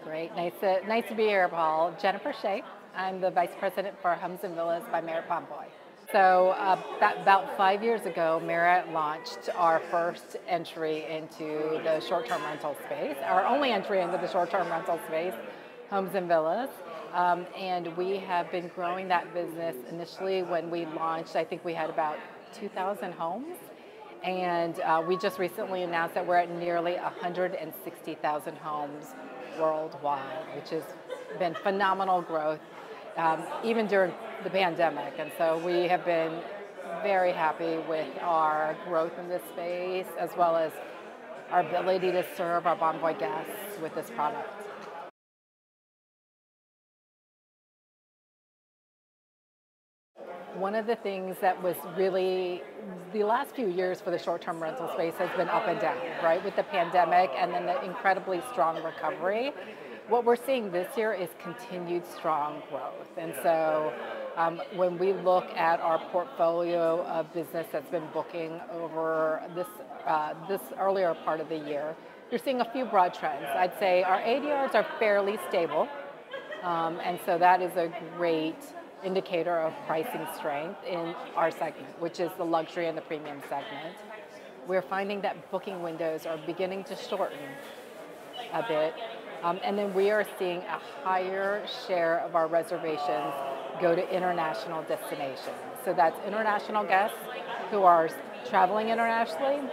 Great. Nice to be here, Paul. Jennifer Hsieh. I'm the Vice President for Homes and Villas by Marriott Bonvoy. So about 5 years ago, Marriott launched our first entry into the short-term rental space, our only entry into the short-term rental space, Homes and Villas. And we have been growing that business. Initially, when we launched, I think we had about 2,000 homes. And we just recently announced that we're at nearly 160,000 homes worldwide, which has been phenomenal growth, even during the pandemic. And so we have been very happy with our growth in this space, as well as our ability to serve our Bonvoy guests with this product. One of the things that was really the last few years for the short-term rental space has been up and down, right? With the pandemic and then the incredibly strong recovery. What we're seeing this year is continued strong growth. And so when we look at our portfolio of business that's been booking over this earlier part of the year, you're seeing a few broad trends. I'd say our ADRs are fairly stable. And so that is a great indicator of pricing strength in our segment, which is the luxury and the premium segment. We're finding that booking windows are beginning to shorten a bit. And then we are seeing a higher share of our reservations go to international destinations. So that's international guests who are traveling internationally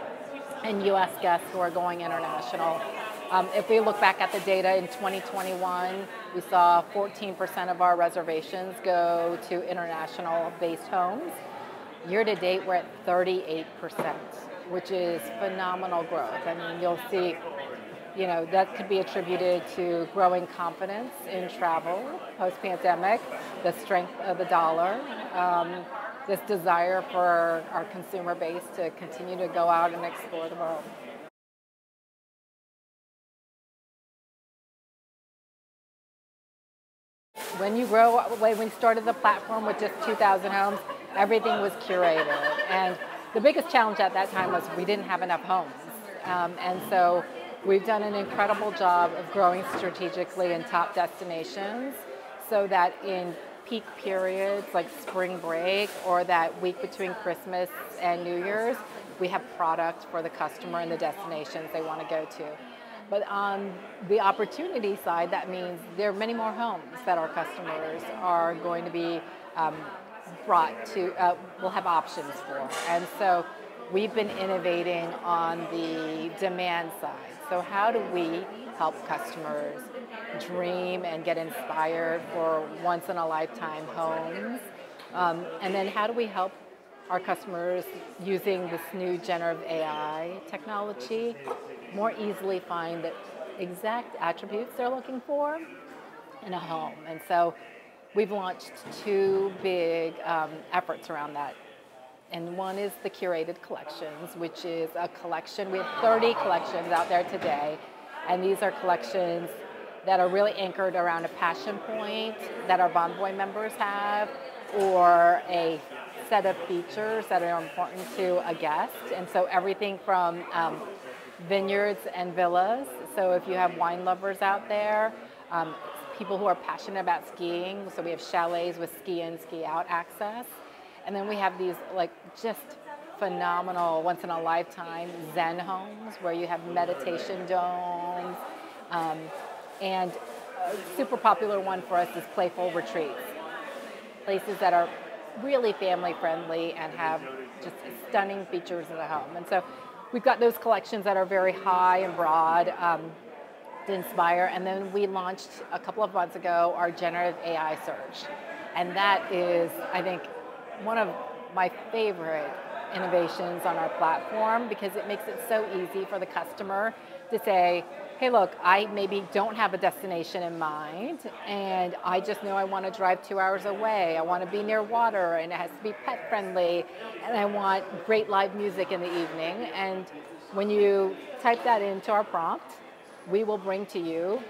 and US guests who are going international. If we look back at the data in 2021, we saw 14% of our reservations go to international-based homes. Year to date, we're at 38%, which is phenomenal growth. I mean, you'll see, that could be attributed to growing confidence in travel post-pandemic, the strength of the dollar, this desire for our consumer base to continue to go out and explore the world. When we started the platform with just 2,000 homes, everything was curated. And the biggest challenge at that time was we didn't have enough homes. And so we've done an incredible job of growing strategically in top destinations so that in peak periods like spring break or that week between Christmas and New Year's, we have product for the customer and the destinations they want to go to. But on the opportunity side, that means there are many more homes that our customers are going to be brought to, will have options for. And so we've been innovating on the demand side. So how do we help customers dream and get inspired for once-in-a-lifetime homes? And then how do we help our customers using this new generative AI technology more easily find the exact attributes they're looking for in a home? And so we've launched two big efforts around that. And one is the curated collections, which is a collection. We have 30 collections out there today. And these are collections that are really anchored around a passion point that our Bonvoy members have, or a set of features that are important to a guest. And so everything from vineyards and villas. So if you have wine lovers out there, people who are passionate about skiing, so we have chalets with ski in, ski out access. And then we have these just phenomenal once-in-a-lifetime Zen homes where you have meditation domes. And a super popular one for us is playful retreats. Places that are really family-friendly and have just stunning features in the home. And so we've got those collections that are very high and broad to inspire. And then we launched a couple of months ago our generative AI search. And that is, I think, one of my favorite innovations on our platform because it makes it so easy for the customer to say, hey, look, I maybe don't have a destination in mind, and I just know I want to drive 2 hours away. I want to be near water, and it has to be pet friendly, and I want great live music in the evening. And when you type that into our prompt, we will bring to you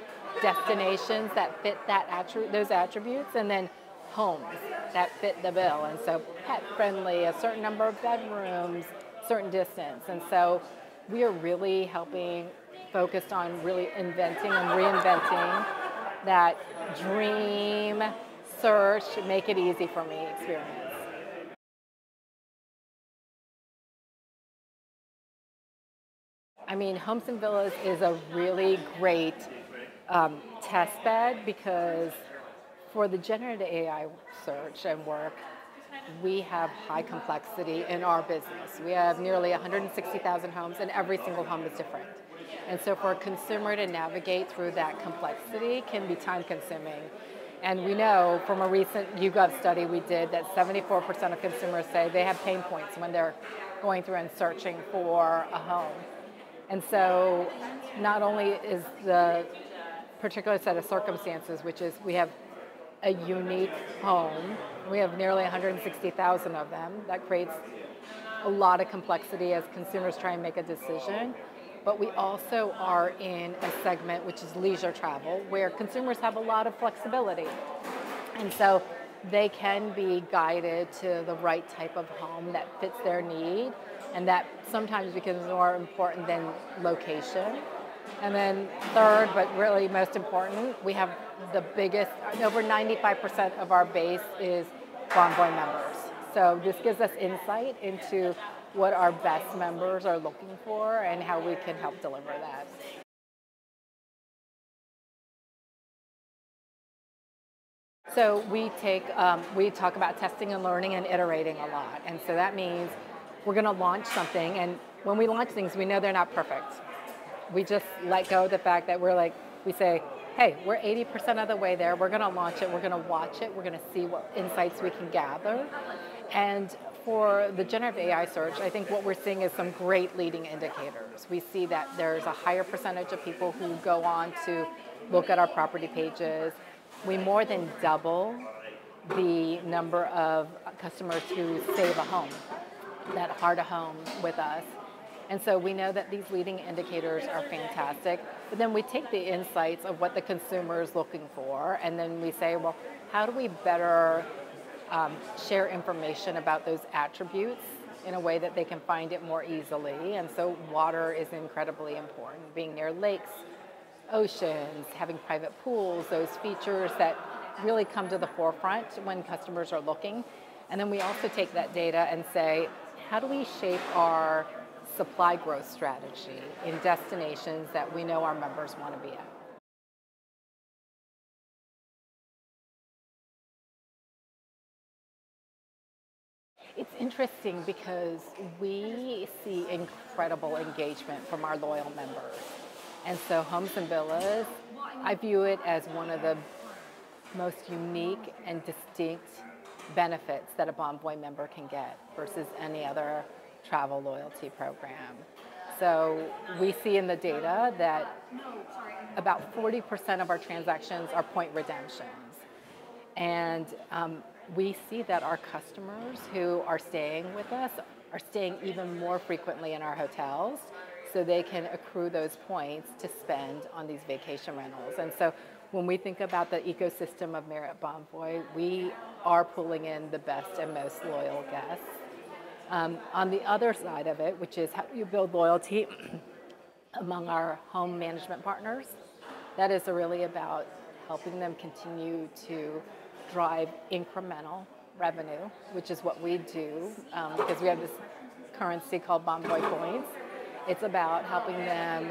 destinations that fit those attributes, and then homes that fit the bill. And so pet friendly, a certain number of bedrooms, certain distance. And so we are really helping focused on really inventing and reinventing that dream search, make it easy for me experience. I mean, Homes and Villas is a really great test bed because for the generative AI search and work, we have high complexity in our business. We have nearly 160,000 homes, and every single home is different. And so for a consumer to navigate through that complexity can be time consuming. And we know from a recent YouGov study we did that 74% of consumers say they have pain points when they're going through and searching for a home. And so not only is the particular set of circumstances, which is we have a unique home, we have nearly 160,000 of them, that creates a lot of complexity as consumers try and make a decision. But we also are in a segment which is leisure travel, where consumers have a lot of flexibility. And so they can be guided to the right type of home that fits their need, and that sometimes becomes more important than location. And then third, but really most important, we have the biggest, over 95% of our base is Bonvoy members. So this gives us insight into what our best members are looking for and how we can help deliver that. So we talk about testing and learning and iterating a lot. And so that means we're going to launch something. And when we launch things, we know they're not perfect. We just let go of the fact that we say, hey, we're 80% of the way there. We're going to launch it. We're going to watch it. We're going to see what insights we can gather. And for the generative AI search, I think what we're seeing is some great leading indicators. We see that there's a higher percentage of people who go on to look at our property pages. We more than double the number of customers who save a home, that heart a home with us. And so we know that these leading indicators are fantastic, but then we take the insights of what the consumer is looking for, and then we say, well, how do we better share information about those attributes in a way that they can find it more easily? And so water is incredibly important, being near lakes, oceans, having private pools, those features that really come to the forefront when customers are looking. And then we also take that data and say, how do we shape our supply growth strategy in destinations that we know our members want to be at? It's interesting because we see incredible engagement from our loyal members. And so Homes and Villas, I view it as one of the most unique and distinct benefits that a Bonvoy member can get versus any other travel loyalty program. So we see in the data that about 40% of our transactions are point redemptions. And we see that our customers who are staying with us are staying even more frequently in our hotels, so they can accrue those points to spend on these vacation rentals. And so when we think about the ecosystem of Marriott Bonvoy, we are pulling in the best and most loyal guests. On the other side of it, which is how you build loyalty among our home management partners, that is really about helping them continue to drive incremental revenue, which is what we do, because we have this currency called Bonvoy points. It's about helping them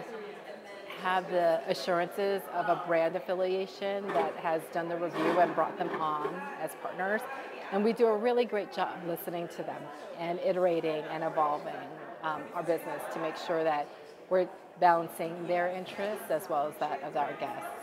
have the assurances of a brand affiliation that has done the review and brought them on as partners. And we do a really great job listening to them and iterating and evolving our business to make sure that we're balancing their interests as well as that of our guests.